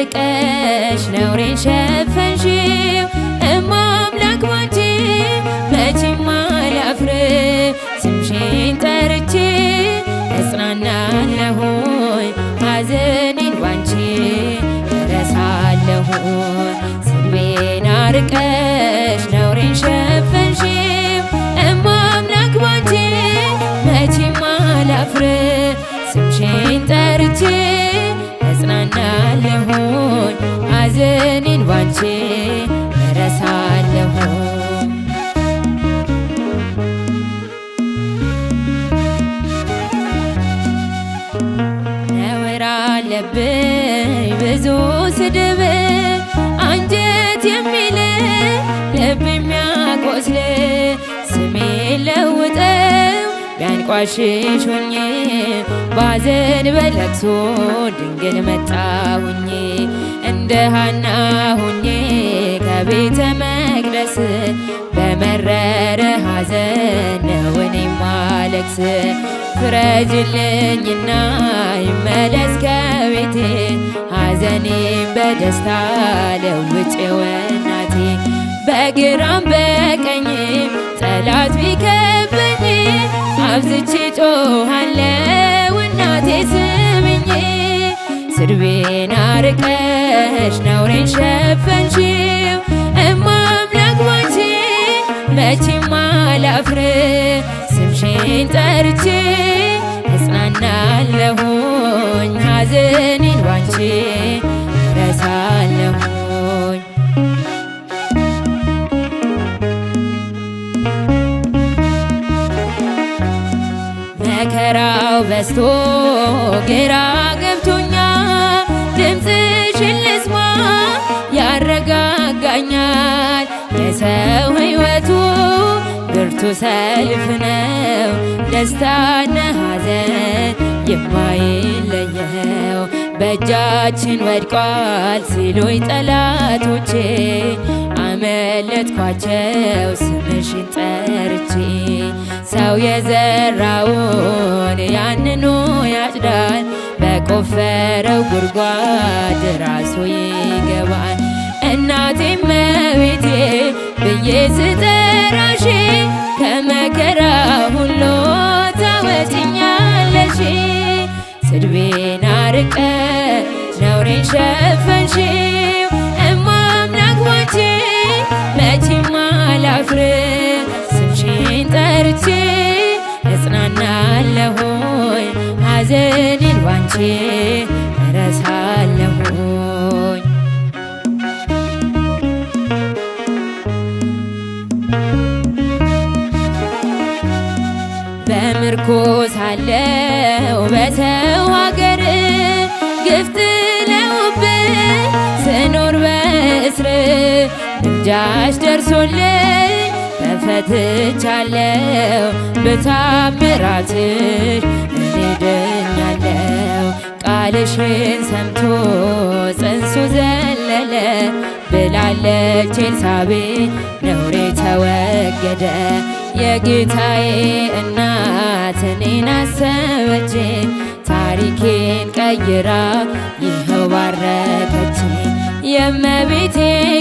ርቀሽ ነውሬን ሸፈንሽው እማ አምላክ ባንቺ መቼም አላፍር ስምሽን ጠርቼ እጽናናለሁኝ ሐዘኔን ባንቺ እረሳለሁኝ ስድቤን አርቀሽ ነውሬን ሸፈንሽው እማ አምላክ ባንቺ መቼም አላፍር ስምሽን ጠርቼ እጽናናለሁኝ ሐዘኔን ባንቺ እረሳለሁኝ ነውር አለብኝ ብዙ ስድብ አንጀት የሚል ልብ የሚያቆስል ስሜን ለውጠው ቢያንቋሽሽ ሆኜ ባዘን በለቅሶ ድንግል መጣሁኝ እንደ ሐና ሆኜ ከቤተ መቅደስ በመረረ ሐዘን ነው እኔ ማለቅስ ፍረጅልኝና ይመለስ ከቤቴ ሐዘኔን በደስታ ለውጬው እናቴ በግራም በቀኝም ጠላት ቢከበኝ አብዝቼ ጮኻለሁ እናቴ ስሚኝ ስድቤን አርቀሽ ነውሬን ሸፈንሽው እማ አምላክ ባንቺ መቼም አላፍር ስምሽን ጠርቼ እጽናናለሁኝ ሐዘኔን ባንቺ እረሳለሁኝ መከራው በዝቶ ግራ ገብቶኛል ድምፅሽን ልስማ ያረጋጋኛል የሰው ሕይወቱ ብርቱ ሰልፍ ነው ደስታና ሐዘን የማይለየው በእጃችን ወድቋል ሲሉኝ ጠላቶቼ አመለጥኳቸው ስምሽን ጠርቼ ሰው የዘራውን ያንኑ ያጭዳል በቆፈረው ጉድጓድ ራሱ ይገባል እናቴ እመቤቴ ብዬ ስጠራሽ ከመከራ ሁሉ ታወጪኛለሽ ስድቤን አርቀሽ ነውሬን ሸፈንሽው እማ አምላክ ባንቺ መቼም አላፍር ስምሽን ጠርቼ እጽናናለሁኝ ሐዘኔን ባንቺ እረሳለሁኝ በምርኮ ሳለሁ በሰው አገር ግፍ ጥለውብኝ ስኖር በእስር ምልጃሽ ደርሶልኝ ተፈትቻለሁ በታምራትሽ እኔ ድኛለሁ ቃልሽን ሰምቶ ጽንሱ ዘለለ ብላለች ኤልሳቤጥ ነውሬ ተወገደ የጌታዬ እናት እኔን አሰበችኝ ታሪኬን ቀይራ ይኸው ባረከችኝ የእመቤቴ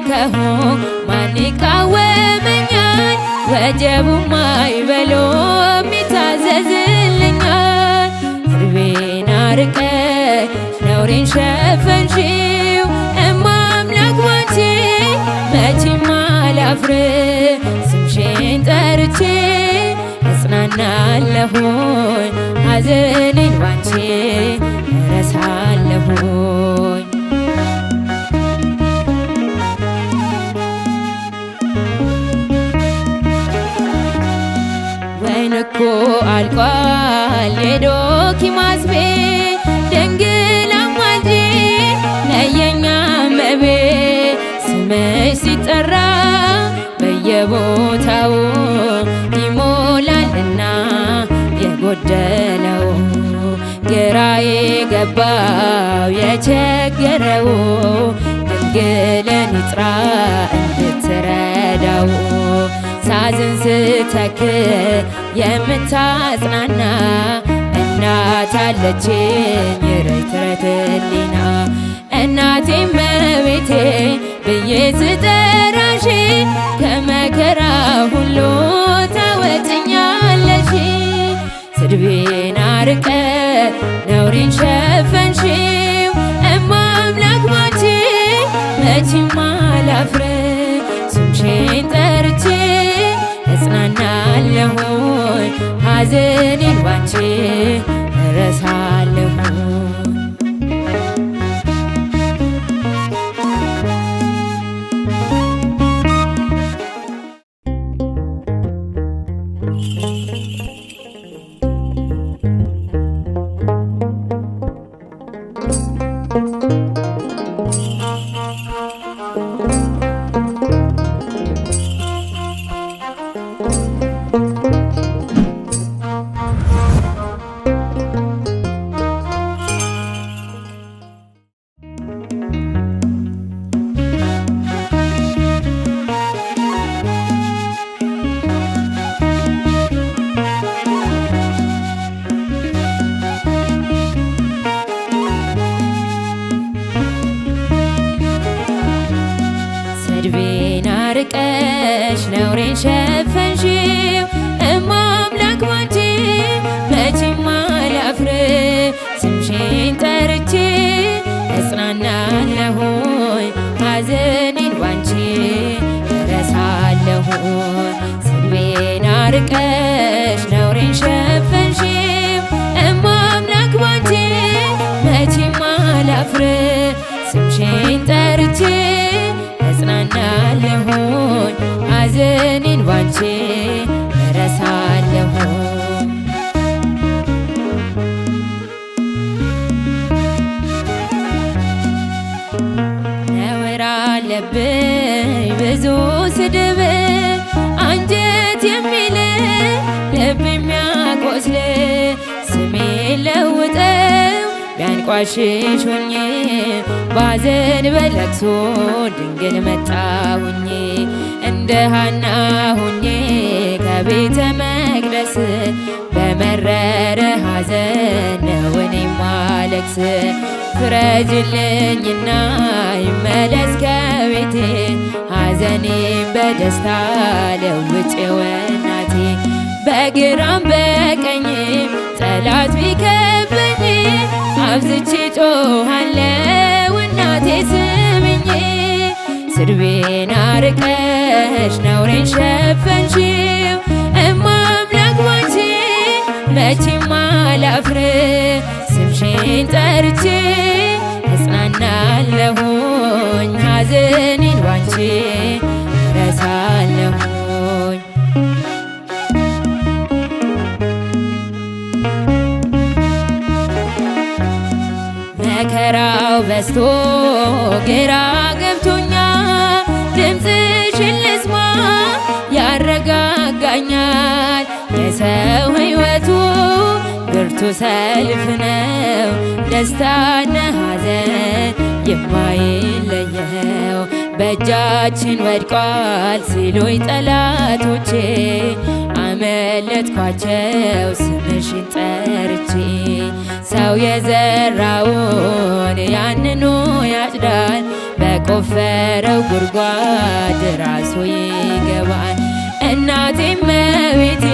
ከሆንኩ ማን ይቃወመኛል ወጀቡም አይበሎም ይታዘዝልኛል ስድቤን አርቀሽ ነውሬን ሸፈንሽው እማ አምላክ ባንቺ መቼም አላፍር ስምሽን ጠርቼ እጽናናለሁኝ ሐዘኔን ባንቺ እረሳለሁኝ ወይን እኮ አልቋል የዶኪማስ ቤት ድንግል አማልጂኝ ነየኛ እመቤት ስምሽ ሲጠራ በየቦታው ይሞላልና የጎደለው ግራ የገባው የቸገረው ድንግልን ይጥራ እንድትረዳው ሳዝን ስተክዝ የምታጽናና እናት አለችኝ ርትረት ሕሊና እናቴ ስጠራሽ ከመከራ ሁሉ ታወጭኛለሽ። ስድቤን አርቀ ነውሬን ሸፈንሽው እማምላክ ባንቺ መቼም አላፍር። ስምሽን ጠርቼ እጽናናለሁኝ ሐዘኔን ባንቺ እረሳለሁ። ስድቤን አርቀሽ ነውሬን ሸፈንሽው እማምላክ ባንቺ መቼም አላፍር። ስምሽን ጠርቼ እጽናናለሁኝ ሐዘኔን ባንቺ እረሳለሁኝ። ስድቤን አርቀሽ ነውሬን ሸፈንሽው እማምላክ ባንቺ መቼም አላፍር። ስምሽን ጠርቼ እጽናናለሁኝ ሐዘኔን ባንቺ እረሳለሁ። ነውር አለብኝ ብዙ ስድብ አንጀት የሚል ልብ የሚያቆስል ስሜን ለውጠው ቢያንቋሽሽ ሆኜ ባዘን በለቅሶ ድንግል መጣሁኝ። እንደ ሐና ሆኜ ከቤተ መቅደስ በመረረ ሐዘን ነው እኔ ማለቅስ። ፍረጅልኝና ይመለስ ከቤቴ ሐዘኔን በደስታ ለውጬው እናቴ። በግራም በቀኝም ጠላት ቢከበኝ አብዝቼ ጮኻለሁ እናቴ ስሚኝ። ስድቤን አርቀሽ ነውሬን ሸፈንሽው እማምላክ ባንቺ መቼም አላፍር። ስምሽን ጠርቼ እጽናናለሁኝ ሐዘኔን ባንቺ እረሳለሁኝ። መከራው በዝቶ ግራ ገብቶኛል ድምፅሽን ልስማ ያረጋጋኛል። የሰው ሕይወቱ ብርቱ ሰልፍ ነው ደስታና ሐዘን የማይለየው። በእጃችን ወድቋል ሲሉኝ ጠላቶቼ አመለጥኳቸው ስምሽን ጠርቼ። ሰው የዘራውን ያንኑ ያጭዳል በቆፈረው ጉድጓድ ራሱ ይገባል። እናቴ እመቤቴ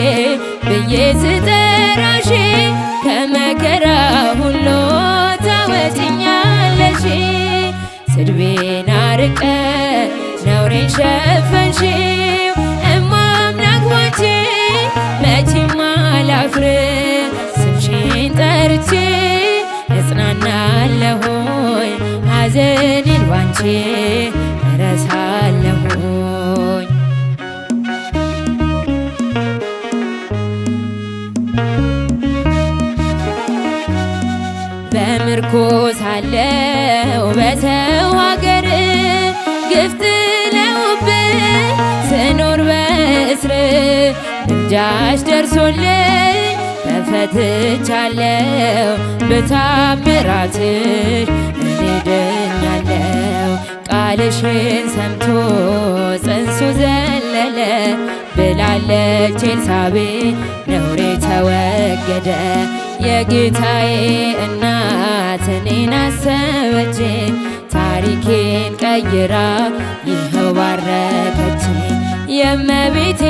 ብዬ ስጠራሽ ከመከራ ሁሉ ታወጭኛለሽ። ስድቤን አርቀ ነውሬን ሸፈንሽው እማምላክ ባንቺ መቼም አላፍር። ስምሽን ጠርቼ እጽናናለሁኝ ሐዘኔን ባንቺ እረሳለሁኝ። በምርኮ ሳለሁ በሰው ሀገር ግፍ ጥለውብኝ ስኖር በእስር ምልጃሽ ደርሶልኝ ተፈትቻለሁ። በታምራትሽ እኔ ድኛለሁ። ቃልሽን ሰምቶ ጽንሱ ዘለለ ብላለች ኤልሳቤጥ ነውሬ ተወገደ። የጌታዬ እናት እኔን አሰበች ታሪኬን ቀይራ የባረከች የእመቤቴ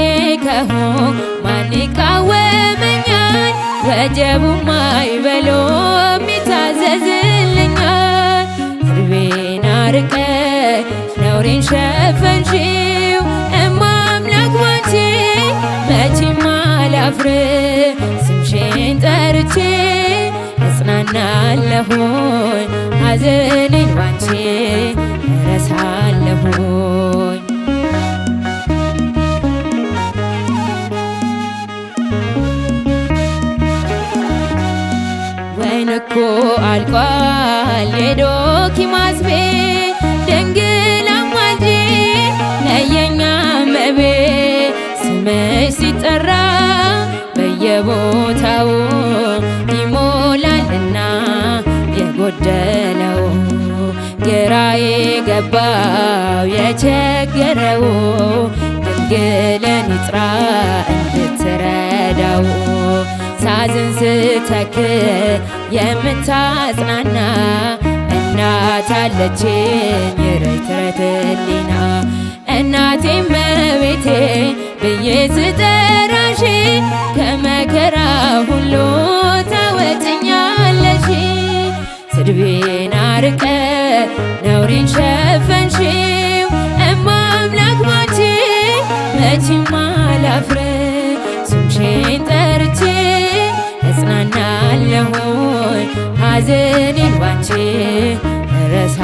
ከሆንኩ ማን ይቃወመኛል? ወጀቡም አይበሎም ይታዘዝልኛል። ድቤን አርቀሽ ነውሬን ሸፈንሽው እማ አምላክ ባንቺ መቼም አላፍር። ስምሽን ጠርቼ እጽናናለሁኝ ሐዘኔን ባንቺ እረሳለሁኝ። ወይን እኮ አልቋል የዶኪማስ ቤት ድንግል አማልጂኝ ነየኛ እመቤት። ስምሽ ሲጠራ በየቦታው ይሞላልና የጎደለው ግራ የገባው የቸገረው ድንግልን ይጥራ እንድትረዳው። ሳዝን ስተክዝ የምታጽናና እናት አለችኝ ርትረት ሕሊና። እናቴ እመቤቴ ብዬ ስጠራሽ ከመከራ ሁሉ ታወጭኛለሽ። ስድቤን አርቀሽ ነውሬን ሸፈንሽው እማ አምላክ ባንቺ መቼም አላፍር። ስምሽን ጠርቼ እጽናናለሁኝ ሐዘኔን ባንቺ እረሳ